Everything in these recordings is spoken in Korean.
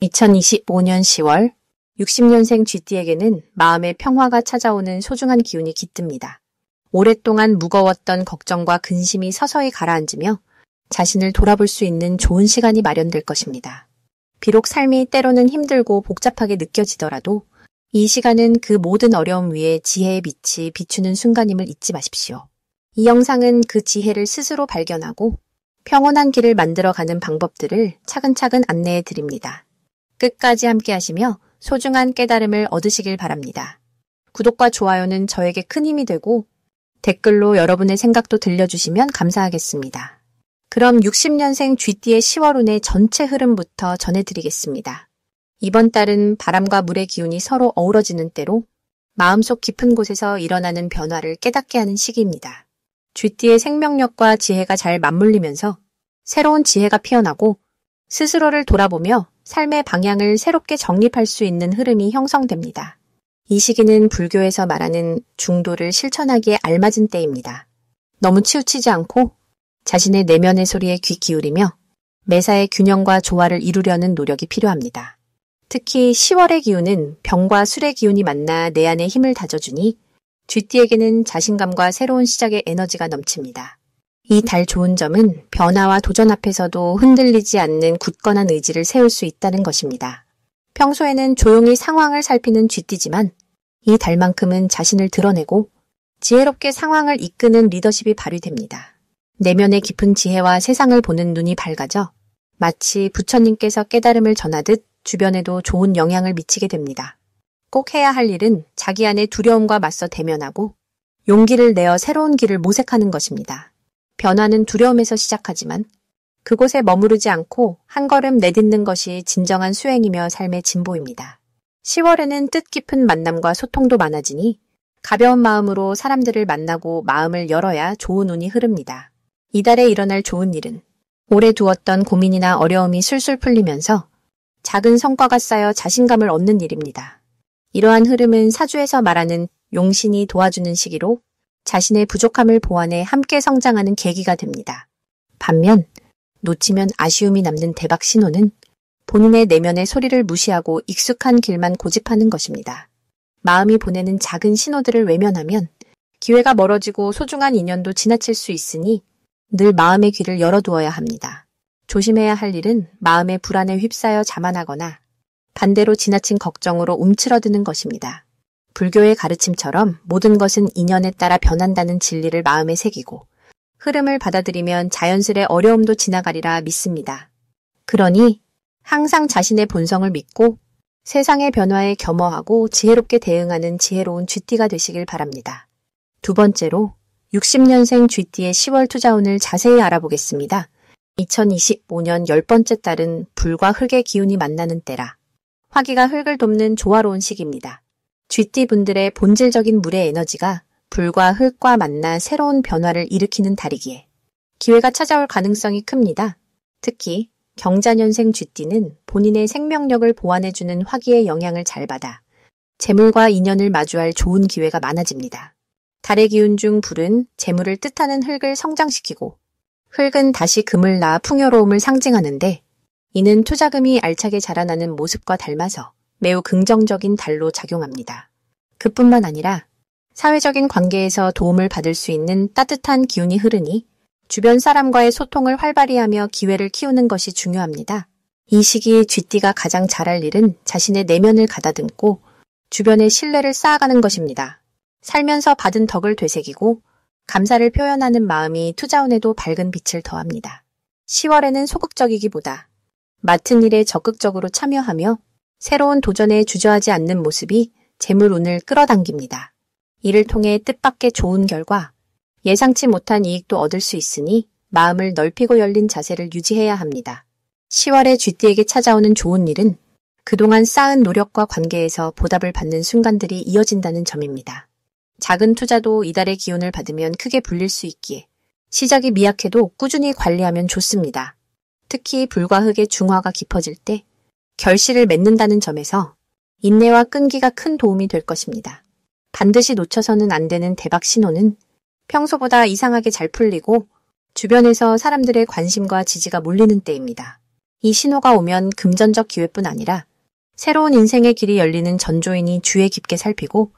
2025년 10월 60년생 쥐띠에게는 마음의 평화가 찾아오는 소중한 기운이 깃듭니다. 오랫동안 무거웠던 걱정과 근심이 서서히 가라앉으며 자신을 돌아볼 수 있는 좋은 시간이 마련될 것입니다. 비록 삶이 때로는 힘들고 복잡하게 느껴지더라도 이 시간은 그 모든 어려움 위에 지혜의 빛이 비추는 순간임을 잊지 마십시오. 이 영상은 그 지혜를 스스로 발견하고 평온한 길을 만들어가는 방법들을 차근차근 안내해 드립니다. 끝까지 함께 하시며 소중한 깨달음을 얻으시길 바랍니다. 구독과 좋아요는 저에게 큰 힘이 되고 댓글로 여러분의 생각도 들려주시면 감사하겠습니다. 그럼 60년생 쥐띠의 10월 운의 전체 흐름부터 전해드리겠습니다. 이번 달은 바람과 물의 기운이 서로 어우러지는 때로 마음속 깊은 곳에서 일어나는 변화를 깨닫게 하는 시기입니다. 쥐띠의 생명력과 지혜가 잘 맞물리면서 새로운 지혜가 피어나고 스스로를 돌아보며 삶의 방향을 새롭게 정립할 수 있는 흐름이 형성됩니다. 이 시기는 불교에서 말하는 중도를 실천하기에 알맞은 때입니다. 너무 치우치지 않고 자신의 내면의 소리에 귀 기울이며 매사의 균형과 조화를 이루려는 노력이 필요합니다. 특히 10월의 기운은 병과 술의 기운이 만나 내 안에 힘을 다져주니 쥐띠에게는 자신감과 새로운 시작의 에너지가 넘칩니다. 이 달 좋은 점은 변화와 도전 앞에서도 흔들리지 않는 굳건한 의지를 세울 수 있다는 것입니다. 평소에는 조용히 상황을 살피는 쥐띠지만 이 달만큼은 자신을 드러내고 지혜롭게 상황을 이끄는 리더십이 발휘됩니다. 내면의 깊은 지혜와 세상을 보는 눈이 밝아져 마치 부처님께서 깨달음을 전하듯 주변에도 좋은 영향을 미치게 됩니다. 꼭 해야 할 일은 자기 안의 두려움과 맞서 대면하고 용기를 내어 새로운 길을 모색하는 것입니다. 변화는 두려움에서 시작하지만 그곳에 머무르지 않고 한 걸음 내딛는 것이 진정한 수행이며 삶의 진보입니다. 10월에는 뜻깊은 만남과 소통도 많아지니 가벼운 마음으로 사람들을 만나고 마음을 열어야 좋은 운이 흐릅니다. 이달에 일어날 좋은 일은 오래 두었던 고민이나 어려움이 술술 풀리면서 작은 성과가 쌓여 자신감을 얻는 일입니다. 이러한 흐름은 사주에서 말하는 용신이 도와주는 시기로 자신의 부족함을 보완해 함께 성장하는 계기가 됩니다. 반면 놓치면 아쉬움이 남는 대박 신호는 본인의 내면의 소리를 무시하고 익숙한 길만 고집하는 것입니다. 마음이 보내는 작은 신호들을 외면하면 기회가 멀어지고 소중한 인연도 지나칠 수 있으니 늘 마음의 귀를 열어두어야 합니다. 조심해야 할 일은 마음의 불안에 휩싸여 자만하거나 반대로 지나친 걱정으로 움츠러드는 것입니다. 불교의 가르침처럼 모든 것은 인연에 따라 변한다는 진리를 마음에 새기고 흐름을 받아들이면 자연스레 어려움도 지나가리라 믿습니다. 그러니 항상 자신의 본성을 믿고 세상의 변화에 겸허하고 지혜롭게 대응하는 지혜로운 쥐띠가 되시길 바랍니다. 두 번째로 60년생 쥐띠의 10월 투자운을 자세히 알아보겠습니다. 2025년 10번째 달은 불과 흙의 기운이 만나는 때라 화기가 흙을 돕는 조화로운 시기입니다. 쥐띠 분들의 본질적인 물의 에너지가 불과 흙과 만나 새로운 변화를 일으키는 달이기에 기회가 찾아올 가능성이 큽니다. 특히 경자년생 쥐띠는 본인의 생명력을 보완해주는 화기의 영향을 잘 받아 재물과 인연을 마주할 좋은 기회가 많아집니다. 달의 기운 중 불은 재물을 뜻하는 흙을 성장시키고 흙은 다시 금을 낳아 풍요로움을 상징하는데 이는 투자금이 알차게 자라나는 모습과 닮아서 매우 긍정적인 달로 작용합니다. 그뿐만 아니라 사회적인 관계에서 도움을 받을 수 있는 따뜻한 기운이 흐르니 주변 사람과의 소통을 활발히 하며 기회를 키우는 것이 중요합니다. 이 시기 쥐띠가 가장 잘할 일은 자신의 내면을 가다듬고 주변의 신뢰를 쌓아가는 것입니다. 살면서 받은 덕을 되새기고 감사를 표현하는 마음이 투자운에도 밝은 빛을 더합니다. 10월에는 소극적이기보다 맡은 일에 적극적으로 참여하며 새로운 도전에 주저하지 않는 모습이 재물운을 끌어당깁니다. 이를 통해 뜻밖의 좋은 결과, 예상치 못한 이익도 얻을 수 있으니 마음을 넓히고 열린 자세를 유지해야 합니다. 10월에 쥐띠에게 찾아오는 좋은 일은 그동안 쌓은 노력과 관계에서 보답을 받는 순간들이 이어진다는 점입니다. 작은 투자도 이달의 기운을 받으면 크게 불릴 수 있기에 시작이 미약해도 꾸준히 관리하면 좋습니다. 특히 불과 흙의 중화가 깊어질 때 결실을 맺는다는 점에서 인내와 끈기가 큰 도움이 될 것입니다. 반드시 놓쳐서는 안 되는 대박 신호는 평소보다 이상하게 잘 풀리고 주변에서 사람들의 관심과 지지가 몰리는 때입니다. 이 신호가 오면 금전적 기회뿐 아니라 새로운 인생의 길이 열리는 전조인이 주의 깊게 살피고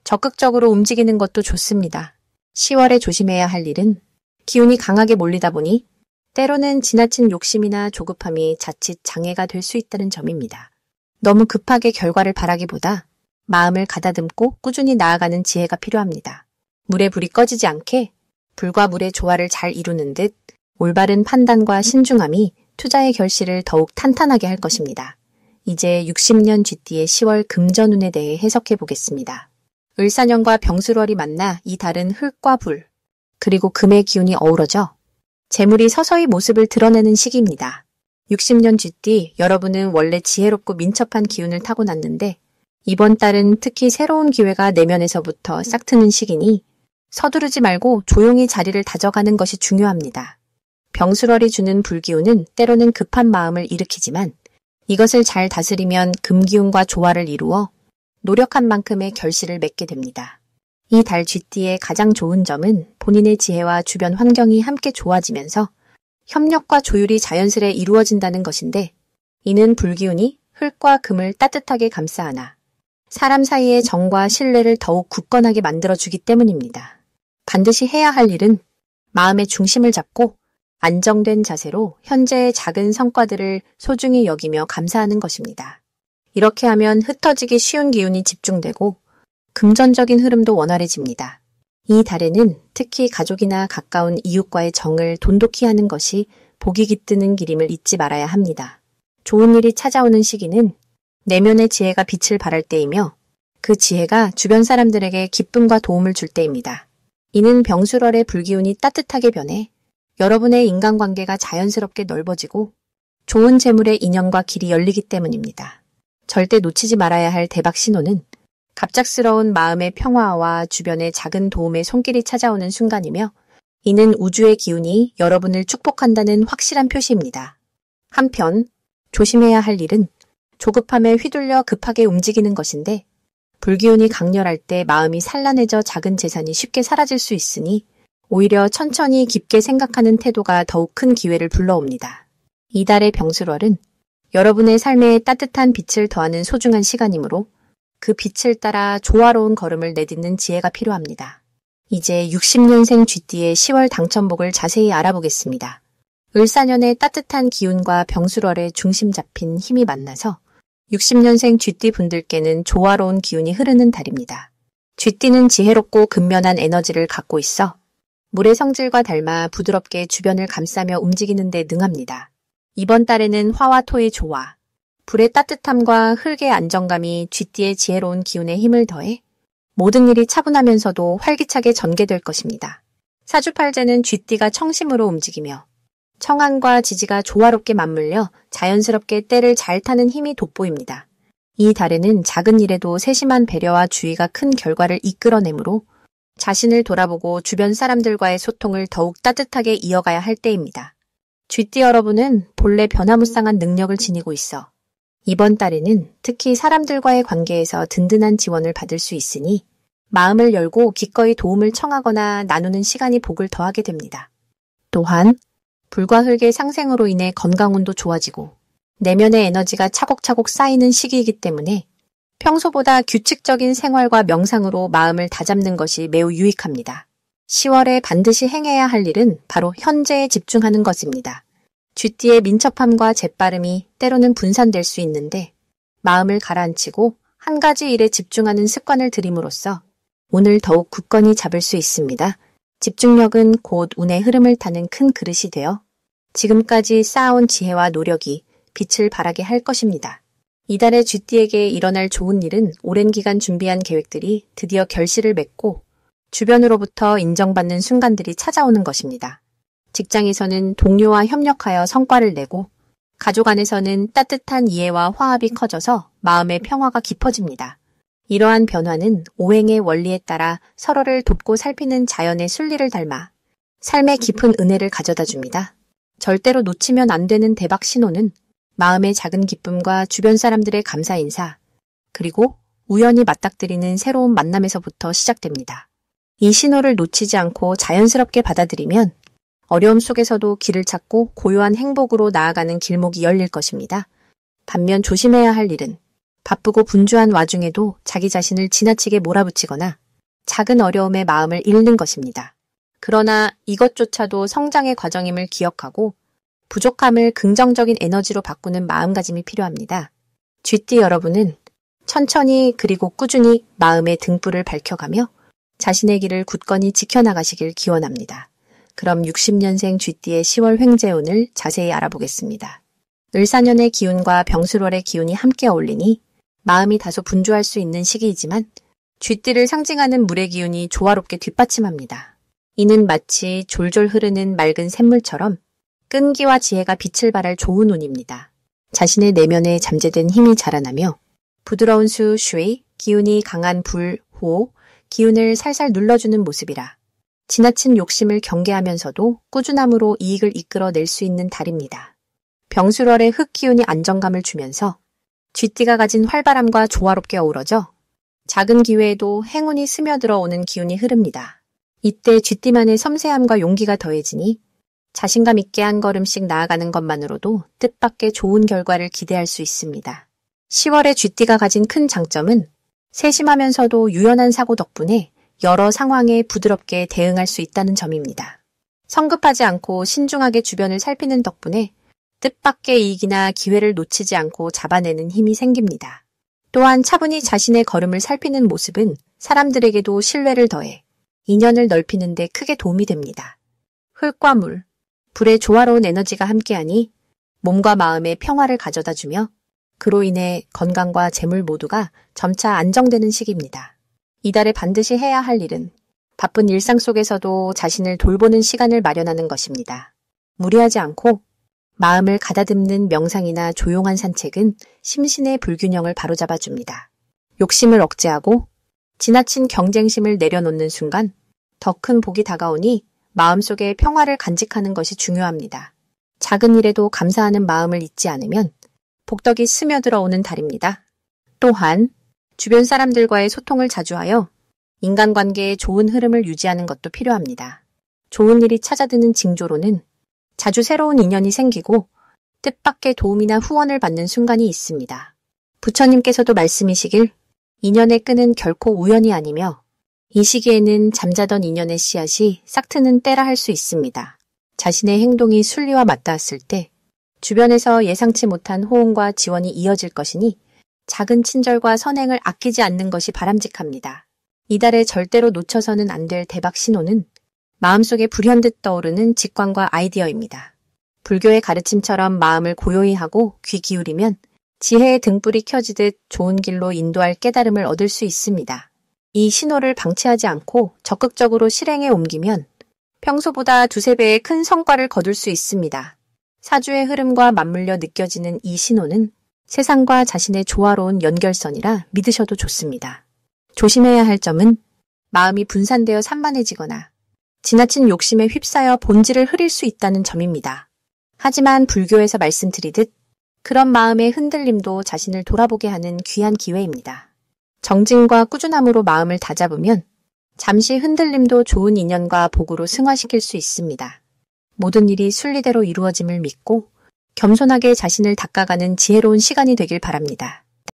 적극적으로 움직이는 것도 좋습니다. 10월에 조심해야 할 일은 기운이 강하게 몰리다 보니 때로는 지나친 욕심이나 조급함이 자칫 장애가 될 수 있다는 점입니다. 너무 급하게 결과를 바라기보다 마음을 가다듬고 꾸준히 나아가는 지혜가 필요합니다. 물에 불이 꺼지지 않게 불과 물의 조화를 잘 이루는 듯 올바른 판단과 신중함이 투자의 결실을 더욱 탄탄하게 할 것입니다. 이제 60년 쥐띠의 10월 금전운에 대해 해석해 보겠습니다. 을사년과 병술월이 만나 이 달은 흙과 불, 그리고 금의 기운이 어우러져 재물이 서서히 모습을 드러내는 시기입니다. 60년 쥐띠, 여러분은 원래 지혜롭고 민첩한 기운을 타고났는데 이번 달은 특히 새로운 기회가 내면에서부터 싹트는 시기니 서두르지 말고 조용히 자리를 다져가는 것이 중요합니다. 병술월이 주는 불기운은 때로는 급한 마음을 일으키지만 이것을 잘 다스리면 금기운과 조화를 이루어 노력한 만큼의 결실을 맺게 됩니다. 이 달 쥐띠의 가장 좋은 점은 본인의 지혜와 주변 환경이 함께 좋아지면서 협력과 조율이 자연스레 이루어진다는 것인데 이는 불기운이 흙과 금을 따뜻하게 감싸 안아 사람 사이의 정과 신뢰를 더욱 굳건하게 만들어주기 때문입니다. 반드시 해야 할 일은 마음의 중심을 잡고 안정된 자세로 현재의 작은 성과들을 소중히 여기며 감사하는 것입니다. 이렇게 하면 흩어지기 쉬운 기운이 집중되고 금전적인 흐름도 원활해집니다. 이 달에는 특히 가족이나 가까운 이웃과의 정을 돈독히 하는 것이 복이 깃드는 길임을 잊지 말아야 합니다. 좋은 일이 찾아오는 시기는 내면의 지혜가 빛을 발할 때이며 그 지혜가 주변 사람들에게 기쁨과 도움을 줄 때입니다. 이는 병술월의 불기운이 따뜻하게 변해 여러분의 인간관계가 자연스럽게 넓어지고 좋은 재물의 인연과 길이 열리기 때문입니다. 절대 놓치지 말아야 할 대박 신호는 갑작스러운 마음의 평화와 주변의 작은 도움의 손길이 찾아오는 순간이며 이는 우주의 기운이 여러분을 축복한다는 확실한 표시입니다. 한편 조심해야 할 일은 조급함에 휘둘려 급하게 움직이는 것인데 불기운이 강렬할 때 마음이 산란해져 작은 재산이 쉽게 사라질 수 있으니 오히려 천천히 깊게 생각하는 태도가 더욱 큰 기회를 불러옵니다. 이달의 병술월은 여러분의 삶에 따뜻한 빛을 더하는 소중한 시간이므로 그 빛을 따라 조화로운 걸음을 내딛는 지혜가 필요합니다. 이제 60년생 쥐띠의 10월 당첨복을 자세히 알아보겠습니다. 을사년의 따뜻한 기운과 병술월의 중심 잡힌 힘이 만나서 60년생 쥐띠 분들께는 조화로운 기운이 흐르는 달입니다. 쥐띠는 지혜롭고 근면한 에너지를 갖고 있어 물의 성질과 닮아 부드럽게 주변을 감싸며 움직이는 데 능합니다. 이번 달에는 화와 토의 조화, 불의 따뜻함과 흙의 안정감이 쥐띠의 지혜로운 기운에 힘을 더해 모든 일이 차분하면서도 활기차게 전개될 것입니다. 사주팔자는 쥐띠가 청심으로 움직이며 청안과 지지가 조화롭게 맞물려 자연스럽게 때를 잘 타는 힘이 돋보입니다. 이 달에는 작은 일에도 세심한 배려와 주의가 큰 결과를 이끌어내므로 자신을 돌아보고 주변 사람들과의 소통을 더욱 따뜻하게 이어가야 할 때입니다. 쥐띠 여러분은 본래 변화무쌍한 능력을 지니고 있어 이번 달에는 특히 사람들과의 관계에서 든든한 지원을 받을 수 있으니 마음을 열고 기꺼이 도움을 청하거나 나누는 시간이 복을 더하게 됩니다. 또한 불과 흙의 상생으로 인해 건강운도 좋아지고 내면의 에너지가 차곡차곡 쌓이는 시기이기 때문에 평소보다 규칙적인 생활과 명상으로 마음을 다잡는 것이 매우 유익합니다. 10월에 반드시 행해야 할 일은 바로 현재에 집중하는 것입니다. 쥐띠의 민첩함과 재빠름이 때로는 분산될 수 있는데 마음을 가라앉히고 한 가지 일에 집중하는 습관을 들임으로써 운을 더욱 굳건히 잡을 수 있습니다. 집중력은 곧 운의 흐름을 타는 큰 그릇이 되어 지금까지 쌓아온 지혜와 노력이 빛을 발하게 할 것입니다. 이달의 쥐띠에게 일어날 좋은 일은 오랜 기간 준비한 계획들이 드디어 결실을 맺고 주변으로부터 인정받는 순간들이 찾아오는 것입니다. 직장에서는 동료와 협력하여 성과를 내고 가족 안에서는 따뜻한 이해와 화합이 커져서 마음의 평화가 깊어집니다. 이러한 변화는 오행의 원리에 따라 서로를 돕고 살피는 자연의 순리를 닮아 삶의 깊은 은혜를 가져다 줍니다. 절대로 놓치면 안 되는 대박 신호는 마음의 작은 기쁨과 주변 사람들의 감사 인사, 그리고 우연히 맞닥뜨리는 새로운 만남에서부터 시작됩니다. 이 신호를 놓치지 않고 자연스럽게 받아들이면 어려움 속에서도 길을 찾고 고요한 행복으로 나아가는 길목이 열릴 것입니다. 반면 조심해야 할 일은 바쁘고 분주한 와중에도 자기 자신을 지나치게 몰아붙이거나 작은 어려움에 마음을 잃는 것입니다. 그러나 이것조차도 성장의 과정임을 기억하고 부족함을 긍정적인 에너지로 바꾸는 마음가짐이 필요합니다. 쥐띠 여러분은 천천히 그리고 꾸준히 마음의 등불을 밝혀가며 자신의 길을 굳건히 지켜나가시길 기원합니다. 그럼 60년생 쥐띠의 10월 횡재운을 자세히 알아보겠습니다. 을사년의 기운과 병술월의 기운이 함께 어울리니 마음이 다소 분주할 수 있는 시기이지만 쥐띠를 상징하는 물의 기운이 조화롭게 뒷받침합니다. 이는 마치 졸졸 흐르는 맑은 샘물처럼 끈기와 지혜가 빛을 발할 좋은 운입니다. 자신의 내면에 잠재된 힘이 자라나며 부드러운 수, 슈이, 기운이 강한 불, 호, 기운을 살살 눌러주는 모습이라 지나친 욕심을 경계하면서도 꾸준함으로 이익을 이끌어낼 수 있는 달입니다. 병술월의 흙 기운이 안정감을 주면서 쥐띠가 가진 활발함과 조화롭게 어우러져 작은 기회에도 행운이 스며들어 오는 기운이 흐릅니다. 이때 쥐띠만의 섬세함과 용기가 더해지니 자신감 있게 한 걸음씩 나아가는 것만으로도 뜻밖의 좋은 결과를 기대할 수 있습니다. 10월에 쥐띠가 가진 큰 장점은 세심하면서도 유연한 사고 덕분에 여러 상황에 부드럽게 대응할 수 있다는 점입니다. 성급하지 않고 신중하게 주변을 살피는 덕분에 뜻밖의 이익이나 기회를 놓치지 않고 잡아내는 힘이 생깁니다. 또한 차분히 자신의 걸음을 살피는 모습은 사람들에게도 신뢰를 더해 인연을 넓히는 데 크게 도움이 됩니다. 흙과 물, 불의 조화로운 에너지가 함께하니 몸과 마음의 평화를 가져다주며 그로 인해 건강과 재물 모두가 점차 안정되는 시기입니다. 이달에 반드시 해야 할 일은 바쁜 일상 속에서도 자신을 돌보는 시간을 마련하는 것입니다. 무리하지 않고 마음을 가다듬는 명상이나 조용한 산책은 심신의 불균형을 바로잡아줍니다. 욕심을 억제하고 지나친 경쟁심을 내려놓는 순간 더 큰 복이 다가오니 마음속에 평화를 간직하는 것이 중요합니다. 작은 일에도 감사하는 마음을 잊지 않으면 복덕이 스며들어 오는 달입니다. 또한 주변 사람들과의 소통을 자주 하여 인간관계의 좋은 흐름을 유지하는 것도 필요합니다. 좋은 일이 찾아드는 징조로는 자주 새로운 인연이 생기고 뜻밖의 도움이나 후원을 받는 순간이 있습니다. 부처님께서도 말씀이시길 인연의 끈은 결코 우연이 아니며 이 시기에는 잠자던 인연의 씨앗이 싹트는 때라 할 수 있습니다. 자신의 행동이 순리와 맞닿았을 때 주변에서 예상치 못한 호응과 지원이 이어질 것이니 작은 친절과 선행을 아끼지 않는 것이 바람직합니다. 이달에 절대로 놓쳐서는 안 될 대박 신호는 마음속에 불현듯 떠오르는 직관과 아이디어입니다. 불교의 가르침처럼 마음을 고요히 하고 귀 기울이면 지혜의 등불이 켜지듯 좋은 길로 인도할 깨달음을 얻을 수 있습니다. 이 신호를 방치하지 않고 적극적으로 실행에 옮기면 평소보다 두세 배의 큰 성과를 거둘 수 있습니다. 사주의 흐름과 맞물려 느껴지는 이 신호는 세상과 자신의 조화로운 연결선이라 믿으셔도 좋습니다. 조심해야 할 점은 마음이 분산되어 산만해지거나 지나친 욕심에 휩싸여 본질을 흐릴 수 있다는 점입니다. 하지만 불교에서 말씀드리듯 그런 마음의 흔들림도 자신을 돌아보게 하는 귀한 기회입니다. 정진과 꾸준함으로 마음을 다잡으면 잠시 흔들림도 좋은 인연과 복으로 승화시킬 수 있습니다. 모든 일이 순리대로 이루어짐을 믿고 겸손하게 자신을 닦아가는 지혜로운 시간이 되길 바랍니다.